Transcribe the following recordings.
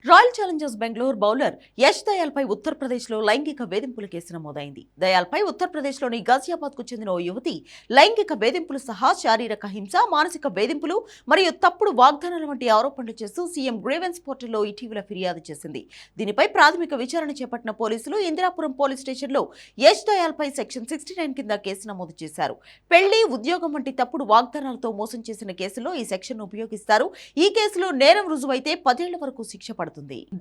Royal challengers Bengaluru bowler Yash దయాల్పై ఉత్తరప్రదేశ్లో లైంగిక వేధింపుల కేసు నమోదైంది. దయాల్పై ఉత్తరప్రదేశ్లోని గాజియాబాద్కు చెందిన ఓ యువతి లైంగిక వేధింపులు సహా శారీరక హింస, మానసిక వేధింపులు మరియు తప్పుడు వాగ్దానాల వంటి ఆరోపణలు చేస్తూ సీఎం గ్రీవెన్స్ పోర్టల్లో ఇటీవల ఫిర్యాదు చేసింది. దీనిపై ప్రాథమిక విచారణ చేపట్టిన పోలీసులు ఇందిరాపురం పోలీస్ స్టేషన్లో యష్ దయాల్పై సెక్షన్ 69 కింద కేసు నమోదు చేశారు. పెళ్లి, ఉద్యోగం వంటి తప్పుడు వాగ్దానాలతో మోసం చేసిన కేసులో ఈ సెక్షన్ను ఉపయోగిస్తారు. ఈ కేసులో నేరం రుజువైతే 10 ఏళ్ల వరకు శిక్ష పడుతుంది.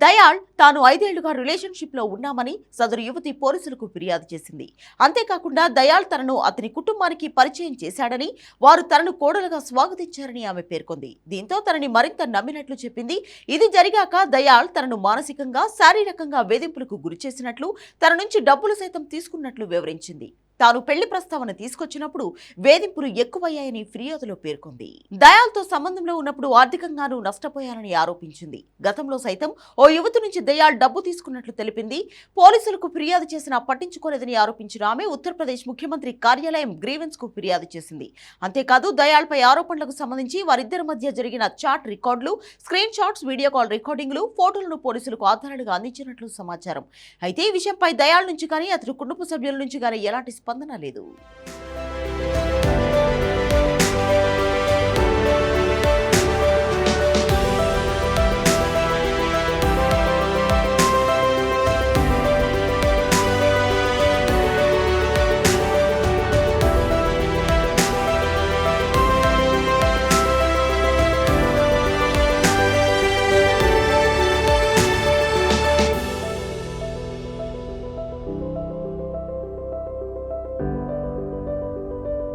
దయాళ్ తాను 5 ఏళ్లుగా రిలేషన్షిప్ లో ఉన్నామని సదరు యువతి పోలీసులకు ఫిర్యాదు చేసింది. అంతేకాకుండా దయాళ్ తనను అతని కుటుంబానికి పరిచయం చేశాడని, వారు తనను కోడలుగా స్వాగతించారని ఆమె పేర్కొంది. దీంతో తనని మరింత నమ్మినట్లు చెప్పింది. ఇది జరిగాక దయాళ్ తనను మానసికంగా, శారీరకంగా వేధింపులకు గురిచేసినట్లు, తన నుంచి డబ్బులు సైతం తీసుకున్నట్లు వివరించింది. తాను పెళ్లి ప్రస్తావన తీసుకొచ్చినప్పుడు వేధింపులు ఎక్కువయ్యాయని ఫిర్యాదులో పేర్కొంది. దయాల్తో సంబంధంలో ఉన్నప్పుడు ఆర్థికంగానూ నష్టపోయానని ఆరోపించింది. గతంలో సైతం ఓ యువతి నుంచి దయాల్ డబ్బు తీసుకున్నట్లు తెలిపింది. పోలీసులకు ఫిర్యాదు చేసినా పట్టించుకోలేదని ఆరోపించిన ఆమె ఉత్తరప్రదేశ్ ముఖ్యమంత్రి కార్యాలయం గ్రీవెన్స్ కు ఫిర్యాదు చేసింది. అంతేకాదు దయాల్పై ఆరోపణలకు సంబంధించి వారిద్దరి మధ్య జరిగిన చాట్ రికార్డులు, స్క్రీన్ షాట్స్, వీడియో కాల్ రికార్డింగ్లు, ఫోటోలను పోలీసులకు ఆధారాలుగా అందించినట్లు సమాచారం. అయితే ఈ విషయంపై దయాల్ నుంచి కానీ అతని కుటుంబ సభ్యుల నుంచి కానీ ఎలాంటి స్పందన లేదు.